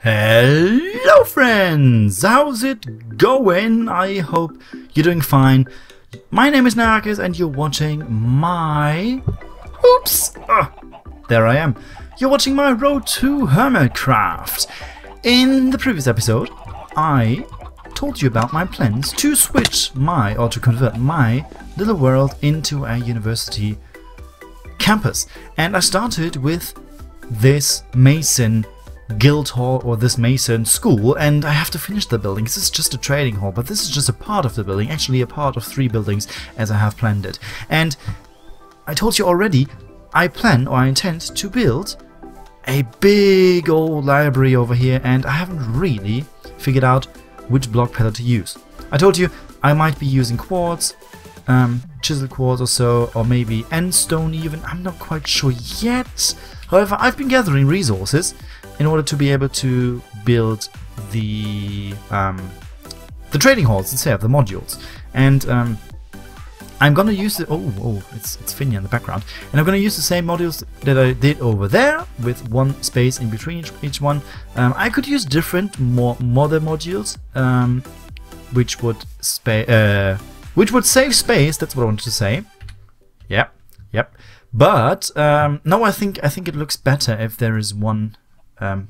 Hello friends, how's it going? I hope you're doing fine. My name is Nyakes and you're watching my... Oops! There I am. You're watching my Road to Hermitcraft. In the previous episode, I told you about my plans to switch or to convert my little world into a university campus. And I started with this Mason guild hall, or this Mason school, and I have to finish the building. This is just a trading hall, but this is just a part of the building, actually a part of 3 buildings as I have planned it. And I told you already, I intend to build a big old library over here, and I haven't really figured out which block palette to use. I told you I might be using quartz, chiseled quartz or so, or maybe end stone even. I'm not quite sure yet. However, I've been gathering resources in order to be able to build the trading halls itself, the modules. And I'm gonna use the it's Finny in the background, and I'm gonna use the same modules that I did over there with one space in between each one. I could use different modern modules, which would save space. That's what I wanted to say. Yep. But no, I think it looks better if there is one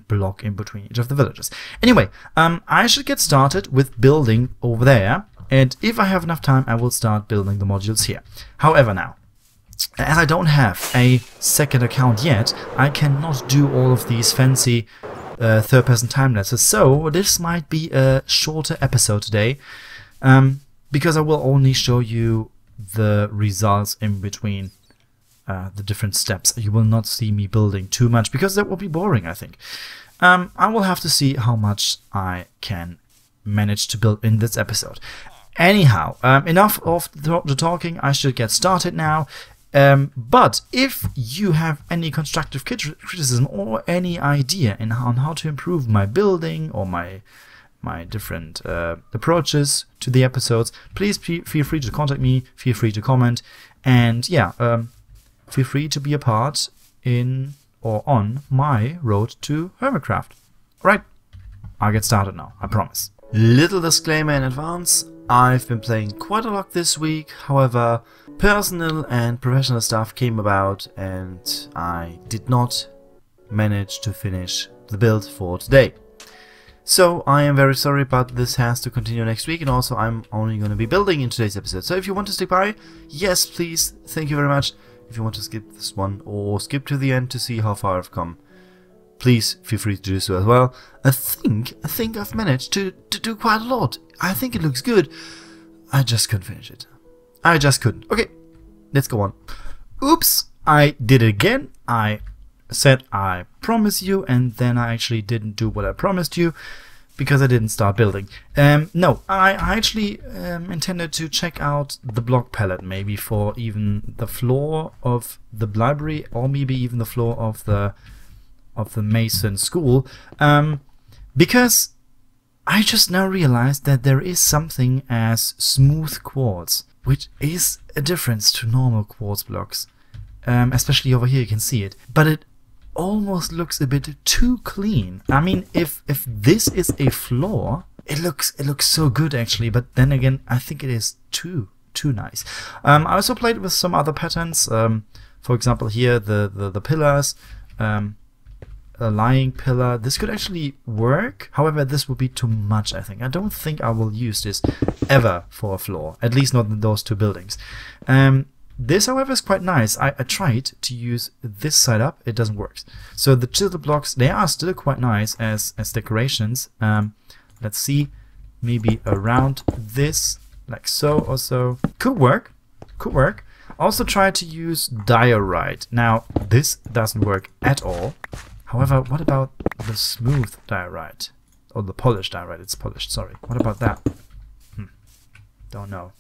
block in between each of the villages. Anyway, I should get started with building over there, and if I have enough time I will start building the modules here. However, now, as I don't have a second account yet, I cannot do all of these fancy third-person time-lapses, so this might be a shorter episode today, because I will only show you the results in between the different steps. You will not see me building too much, because that will be boring, I think. I will have to see how much I can manage to build in this episode. Anyhow, enough of the talking. I should get started now. But if you have any constructive criticism or any idea on how to improve my building or my different approaches to the episodes, please feel free to contact me, feel free to comment, and yeah, feel free to be a part in or on my road to Hermitcraft. Alright, I'll get started now, I promise. Little disclaimer in advance, I've been playing quite a lot this week, however, personal and professional stuff came about and I did not manage to finish the build for today. So I am very sorry, but this has to continue next week, and also I'm only going to be building in today's episode. So if you want to stick by, yes please, thank you very much. If you want to skip this one or skip to the end to see how far I've come, please feel free to do so as well. I think I've managed to do quite a lot. I think it looks good. I just couldn't finish it. I just couldn't. Okay, let's go on. Oops, I did it again. I said I promise you, and then I actually didn't do what I promised you, because I didn't start building. No, I actually intended to check out the block palette, maybe for even the floor of the library, or maybe even the floor of the Mason school, because I just now realized that there is something as smooth quartz, which is a difference to normal quartz blocks, especially over here you can see it, but it almost looks a bit too clean. I mean, if this is a floor, it looks so good actually, but then again I think it is too nice. I also played with some other patterns, for example here the pillars, a lying pillar. This could actually work, however this would be too much, I think. I don't think I will use this ever for a floor, at least not in those 2 buildings. This, however, is quite nice. I tried to use this side up, it doesn't work. So the chisel blocks, they are still quite nice as decorations. Let's see, maybe around this, like so or so. Could work. Also try to use diorite. Now, this doesn't work at all. However, what about the smooth diorite? Or the polished diorite, it's polished, sorry. What about that? Don't know.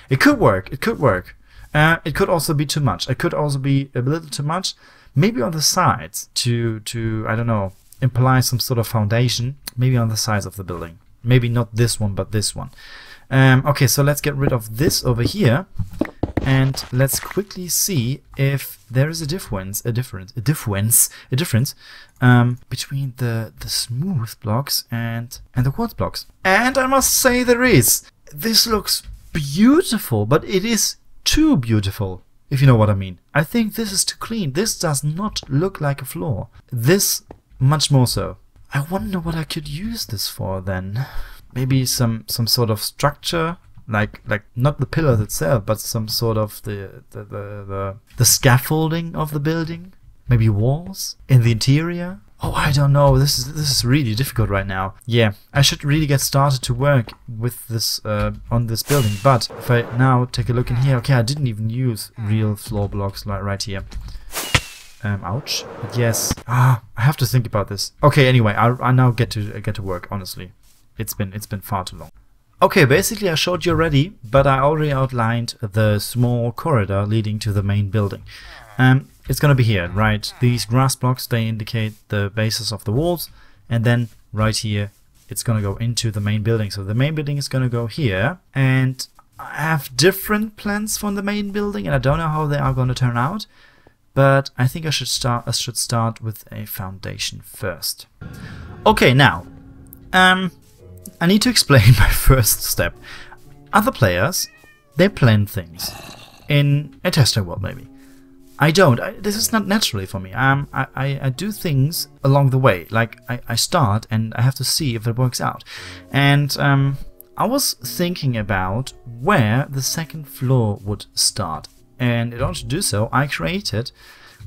It could work, it could also be too much. It could also be a little too much. Maybe on the sides to I don't know, imply some sort of foundation. Maybe on the sides of the building. Maybe not this one, but this one. Okay, so let's get rid of this over here. and let's quickly see if there is a difference between the smooth blocks and the quartz blocks. And I must say there is. This looks beautiful, but it is too beautiful, if you know what I mean. I think this is too clean. This does not look like a floor. This much more so. I wonder what I could use this for then. Maybe some sort of structure, like not the pillars itself, but some sort of the scaffolding of the building. Maybe walls in the interior. Oh, I don't know. This is really difficult right now. Yeah, I should really get started to work with this on this building. But if I now take a look in here, okay, I didn't even use real floor blocks like right here. Ouch. But yes. I have to think about this. Okay, anyway, I now get to work. Honestly, it's been far too long. Okay, basically I showed you already, but I already outlined the small corridor leading to the main building. It's gonna be here, right? These grass blocks, they indicate the bases of the walls, and then right here it's gonna go into the main building. So the main building is gonna go here, and I have different plans for the main building, and I don't know how they are gonna turn out, but I think I should start with a foundation first. Okay, now I need to explain my first step. Other players, they plan things in a testing world maybe. I don't. This is not naturally for me. I do things along the way. Like I start and I have to see if it works out. And I was thinking about where the second floor would start. And in order to do so, I created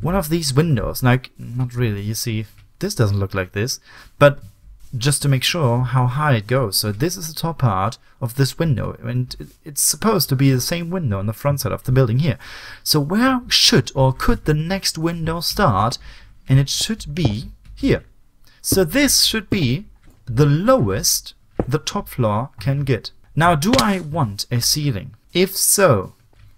one of these windows. Like, not really. You see, this doesn't look like this. But just to make sure how high it goes. So this is the top part of this window, and it's supposed to be the same window on the front side of the building here. So where should or could the next window start? And it should be here. So this should be the lowest the top floor can get. Now, do I want a ceiling? If so,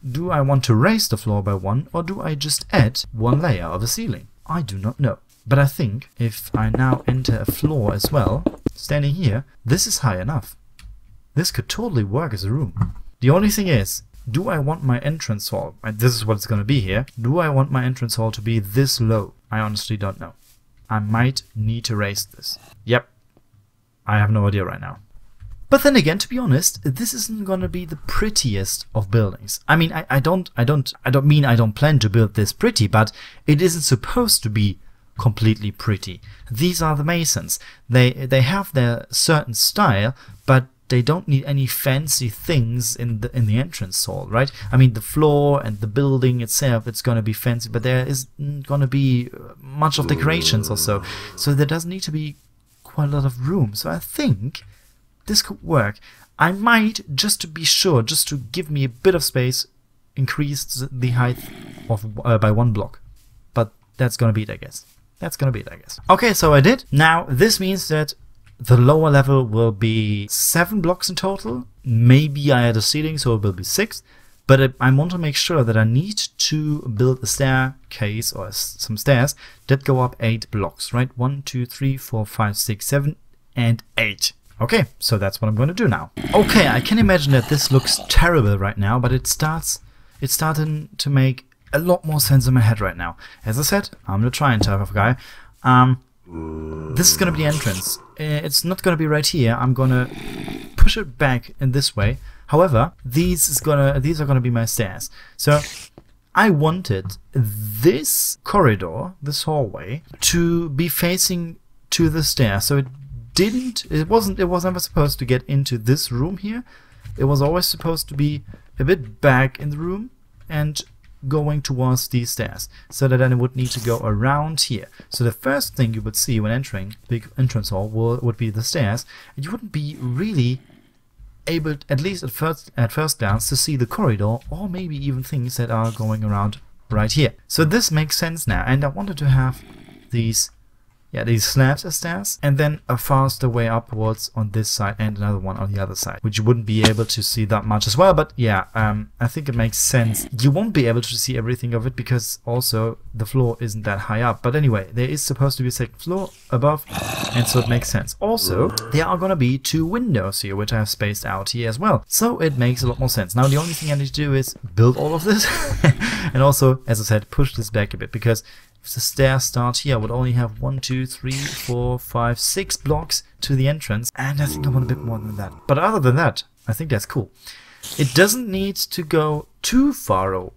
do I want to raise the floor by one, or do I just add one layer of a ceiling? I do not know. But I think if I now enter a floor as well, standing here, this is high enough. This could totally work as a room. The only thing is, do I want my entrance hall, and this is what it's going to be here, do I want my entrance hall to be this low? I honestly don't know. I might need to raise this. Yep. I have no idea right now. But then again, to be honest, this isn't gonna be the prettiest of buildings. I mean, I don't mean I don't plan to build this pretty, but it isn't supposed to be completely pretty. These are the masons. They have their certain style, but they don't need any fancy things in the entrance hall, right? I mean, the floor and the building itself, it's gonna be fancy, but there isn't gonna be much of decorations or so. So there doesn't need to be quite a lot of room. So I think this could work. I might, just to be sure, just to give me a bit of space, increase the height of by one block. But that's gonna be it, I guess. That's gonna be it, I guess. Okay, so I did. Now, this means that the lower level will be 7 blocks in total. Maybe I add a ceiling, so it will be 6. But I want to make sure that I need to build a staircase or some stairs that go up 8 blocks, right? 1, 2, 3, 4, 5, 6, 7, and 8. Okay, so that's what I'm going to do now. Okay, I can imagine that this looks terrible right now, but it's starting to make a lot more sense in my head right now. As I said, I'm the trying type of guy. This is gonna be the entrance. It's not gonna be right here. I'm gonna push it back in this way. However, these are gonna be my stairs. So I wanted this corridor, this hallway, to be facing to the stairs. So it was never supposed to get into this room here. It was always supposed to be a bit back in the room and going towards these stairs, so that then it would need to go around here. So the first thing you would see when entering the entrance hall would be the stairs, and you wouldn't be really able, at least at first glance, to see the corridor or maybe even things that are going around right here. So this makes sense now, and I wanted to have these, yeah, these slabs as stairs, and then a faster way upwards on this side and another one on the other side, which you wouldn't be able to see that much as well. But yeah, I think it makes sense. You won't be able to see everything of it because also the floor isn't that high up. But anyway, there is supposed to be a second floor above, and so it makes sense. Also, there are gonna be 2 windows here, which I have spaced out here as well. So it makes a lot more sense. Now the only thing I need to do is build all of this and also, as I said, push this back a bit, because if the stairs start here, I would only have 1, 2, 3, 4, 5, 6 blocks to the entrance, and I think I want a bit more than that. But other than that, I think that's cool. It doesn't need to go too far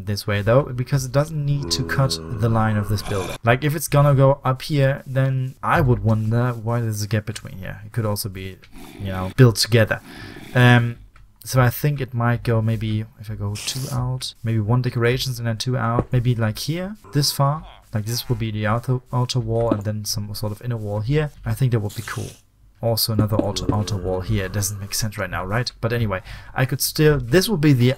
this way though, because it doesn't need to cut the line of this building. Like if it's gonna go up here, then I would wonder why there's a gap between here. It could also be, you know, built together. So I think it might go maybe, if I go 2 out, maybe 1 decorations and then 2 out, maybe like here, this far. Like this will be the outer wall and then some sort of inner wall here. I think that would be cool. Also another outer wall here. It doesn't make sense right now, right? But anyway, I could still, this will be the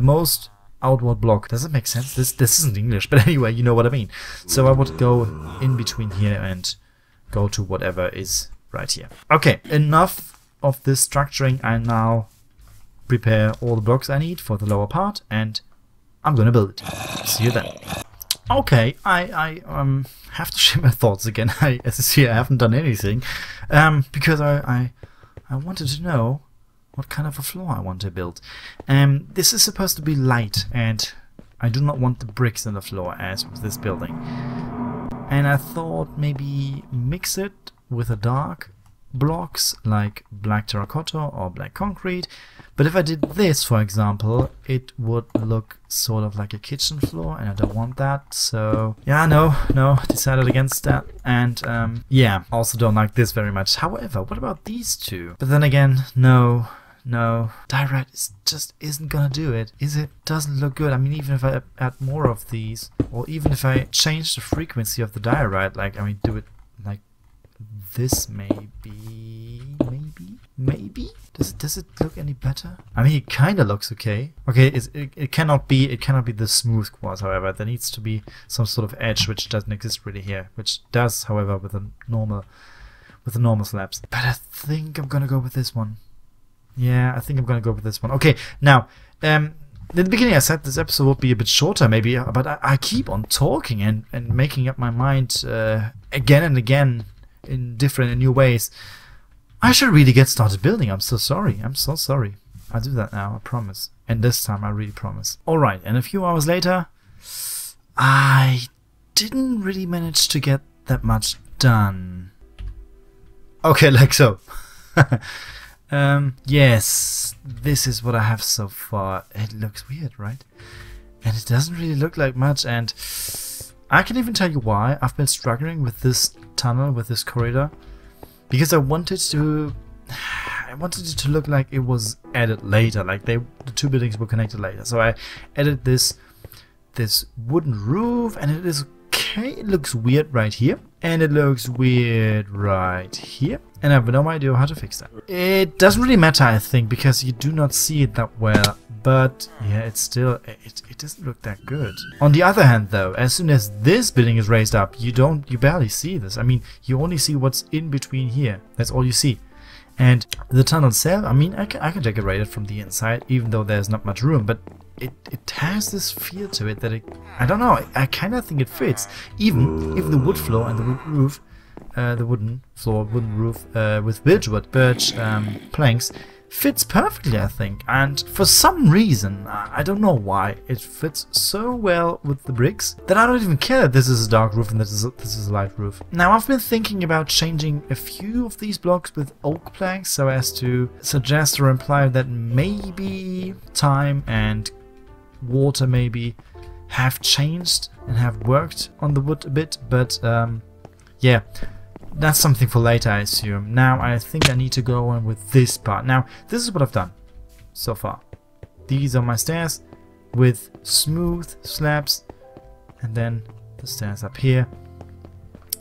most outward block. Does it make sense? This isn't English, but anyway, you know what I mean. So I would go in between here and go to whatever is right here. Okay, enough of this structuring. I now prepare all the blocks I need for the lower part, and I'm gonna build it. See you then. Okay, I have to share my thoughts again. As you see, I haven't done anything because I wanted to know what kind of a floor I want to build. This is supposed to be light, and I do not want the bricks in the floor as with this building. And I thought maybe mix it with a dark blocks like black terracotta or black concrete. But if I did this, for example, it would look sort of like a kitchen floor, and I don't want that. So yeah, no, decided against that. And yeah, also don't like this very much. However, what about these 2? But then again, no, diorite just isn't gonna do it, is it? Doesn't look good. I mean, even if I add more of these, or even if I change the frequency of the diorite, like, I mean, do it like this, maybe. Does it look any better? I mean, it kind of looks okay. Okay, it cannot be the smooth quartz. However, there needs to be some sort of edge, which doesn't exist really here, which does, however, with the normal slabs. But I think I'm gonna go with this one. Yeah, I think I'm gonna go with this one. Okay, now, in the beginning I said this episode would be a bit shorter maybe, but I keep on talking and making up my mind again and again in different and new ways. I should really get started building. I'm so sorry. I'm so sorry. I'll do that now, I promise. And this time I really promise. Alright, and a few hours later, I didn't really manage to get that much done. Okay, like so. Yes, this is what I have so far. It looks weird, right? And it doesn't really look like much, and I can even tell you why I've been struggling with this tunnel, with this corridor. Because I wanted it to look like it was added later, like the 2 buildings were connected later. So I added this wooden roof, and it is okay. It looks weird right here, and it looks weird right here, and I have no idea how to fix that. It doesn't really matter, I think, because you do not see it that well. But yeah, it's still, it doesn't look that good. On the other hand though, as soon as this building is raised up, you barely see this. I mean, you only see what's in between here. That's all you see. And the tunnel itself, I mean, I can decorate it from the inside, even though there's not much room, but it has this feel to it that I don't know, I kind of think it fits. Even if the wood floor and the wood roof, the wooden roof with birch planks fits perfectly, I think, and for some reason, I don't know why, it fits so well with the bricks that I don't even care that this is a dark roof and this is a light roof. Now, I've been thinking about changing a few of these blocks with oak planks so as to suggest or imply that maybe time and water maybe have changed and have worked on the wood a bit, but yeah. That's something for later, I assume. Now I think I need to go on with this part. Now, this is what I've done so far. These are my stairs with smooth slabs, and then the stairs up here.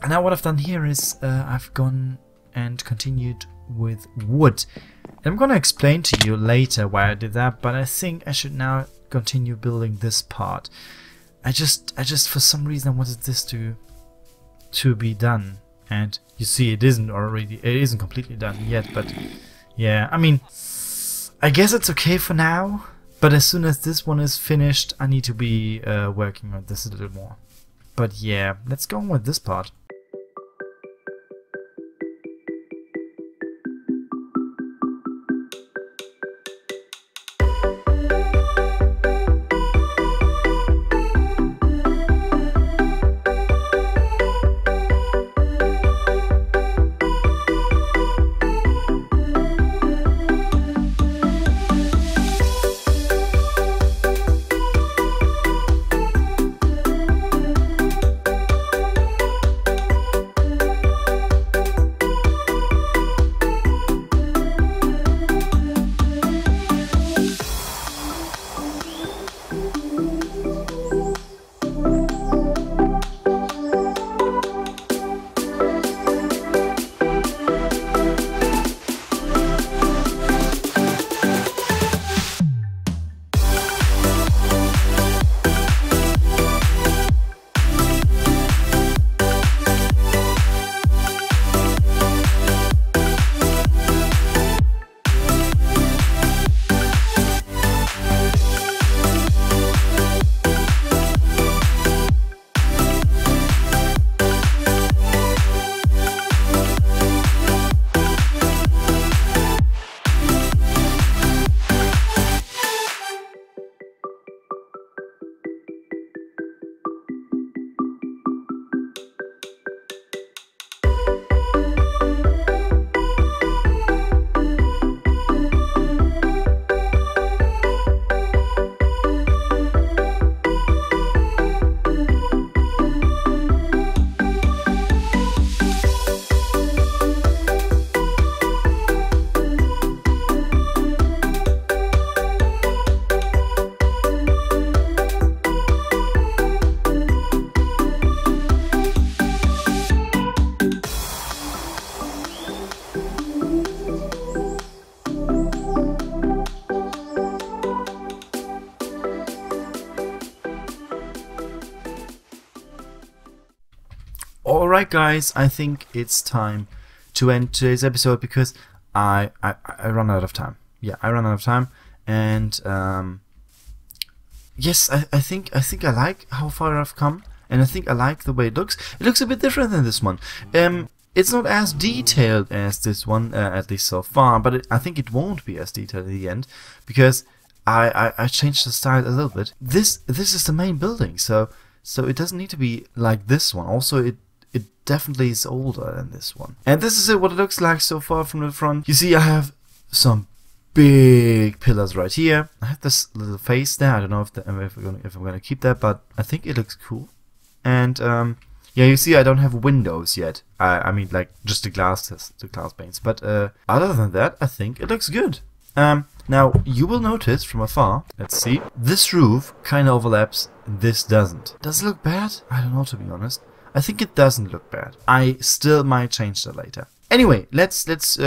And now what I've done here is I've gone and continued with wood. And I'm going to explain to you later why I did that, but I think I should now continue building this part. I just for some reason I wanted this to to be done. And you see it isn't completely done yet, but yeah, I mean, I guess it's okay for now, but as soon as this one is finished, I need to be working on this a little more. But yeah, let's go on with this part. Alright guys, I think it's time to end today's episode because I run out of time. Yeah, I run out of time, and yes, I think I like how far I've come, and I think I like the way it looks. It looks a bit different than this one. It's not as detailed as this one, at least so far, but I think it won't be as detailed in the end because I changed the style a little bit. This is the main building, so it doesn't need to be like this one. Also, it definitely is older than this one. And this is what it looks like so far from the front. You see, I have some big pillars right here. I have this little face there. I don't know if I'm gonna keep that, but I think it looks cool. And yeah, you see, I don't have windows yet. I mean, like just the glass panes. But other than that, I think it looks good. Now you will notice from afar. Let's see. This roof kind of overlaps. This doesn't. Does it look bad? I don't know, to be honest. I think it doesn't look bad. I still might change that later. Anyway, let's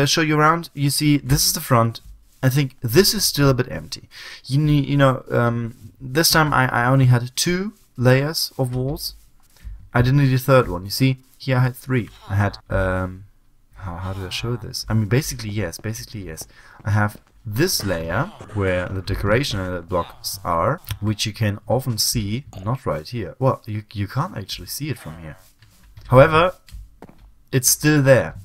show you around. You see, this is the front. I think this is still a bit empty. This time I only had 2 layers of walls. I didn't need a third one. You see, here I had 3. I had how do I show this? I mean, basically yes. I have this layer where the decoration blocks are, which you can often see, not right here. Well, you can't actually see it from here. However, it's still there.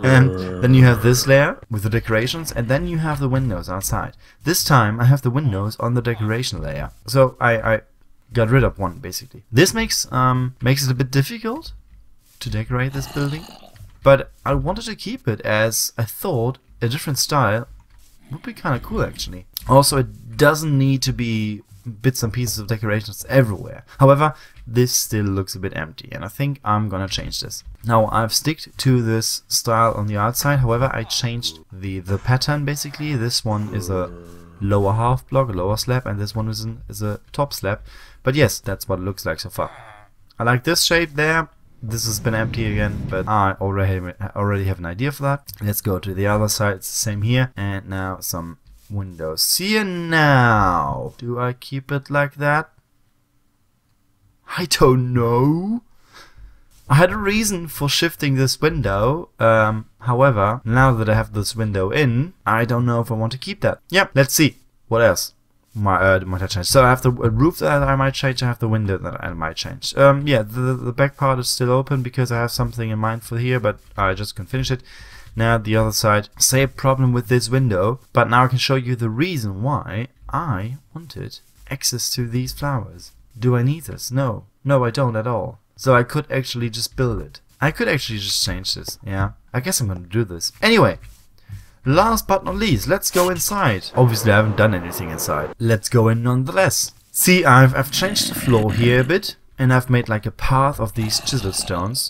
And then you have this layer with the decorations, and then you have the windows outside. This time I have the windows on the decoration layer. So I got rid of one, basically. This makes it a bit difficult to decorate this building, but I wanted to keep it as I thought a different style would be kind of cool, actually. Also, it doesn't need to be bits and pieces of decorations everywhere. However, this still looks a bit empty, and I think I'm gonna change this. Now, I've sticked to this style on the outside. However, I changed the pattern, basically. This one is a lower half block, a lower slab, and this one is a top slab. But yes, that's what it looks like so far. I like this shape there. This has been empty again, but I already have an idea for that. Let's go to the other side. It's the same here. And now some windows here. Now, do I keep it like that? I don't know. I had a reason for shifting this window. However, now that I have this window in, I don't know if I want to keep that. Yeah, let's see. What else might I change? So I have the roof that I might change. I have the window that I might change. Yeah, the back part is still open because I have something in mind for here, but I just couldn't finish it. Now the other side. Same problem with this window, but now I can show you the reason why I wanted access to these flowers. Do I need this? No. No, I don't at all. So I could actually just build it. I could actually just change this. Yeah, I guess I'm gonna do this. Anyway, last but not least, let's go inside. Obviously, I haven't done anything inside. Let's go in nonetheless. See, I've changed the floor here a bit, and I've made like a path of these chisel stones.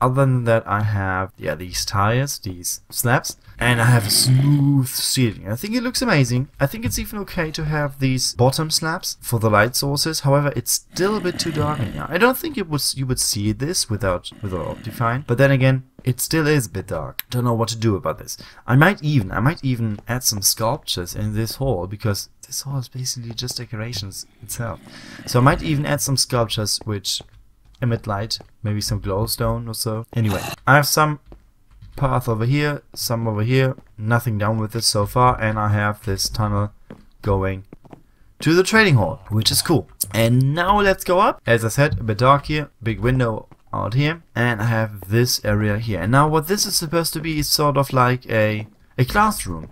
Other than that, I have, yeah, these tires, these slabs, and I have a smooth ceiling. I think it looks amazing. I think it's even okay to have these bottom slabs for the light sources. However, it's still a bit too dark in here. I don't think you would see this without Optifine, but then again, it still is a bit dark. Don't know what to do about this. I might even add some sculptures in this hall, because this hall is basically just decorations itself. So I might even add some sculptures which emit light, maybe some glowstone or so. Anyway, I have some path over here, some over here, nothing done with it so far, and I have this tunnel going to the trading hall, which is cool. And now let's go up. As I said, a bit dark here, big window out here, and I have this area here. And now what this is supposed to be is sort of like a classroom.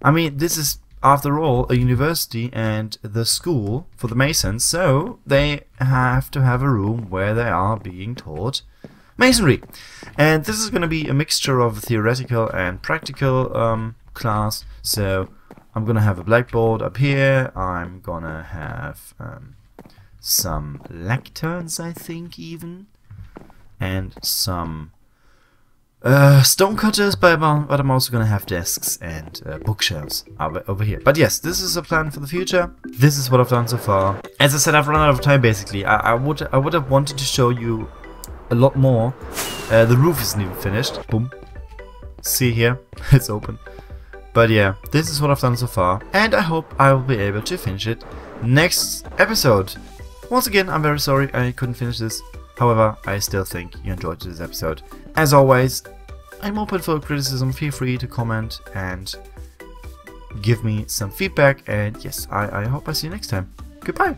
I mean, this is after all a university and the school for the masons, so they have to have a room where they are being taught masonry. And this is going to be a mixture of theoretical and practical class. So I'm going to have a blackboard up here. I'm going to have some lecterns, I think, even, and some stone cutters, but I'm also gonna have desks and bookshelves over here. But yes, this is a plan for the future. This is what I've done so far. As I said, I've run out of time basically. I would have wanted to show you a lot more. The roof isn't even finished. Boom. See here, it's open. But yeah, this is what I've done so far, and I hope I will be able to finish it next episode. Once again, I'm very sorry I couldn't finish this. However, I still think you enjoyed this episode. As always, I'm open for criticism. Feel free to comment and give me some feedback. And yes, I hope I see you next time. Goodbye.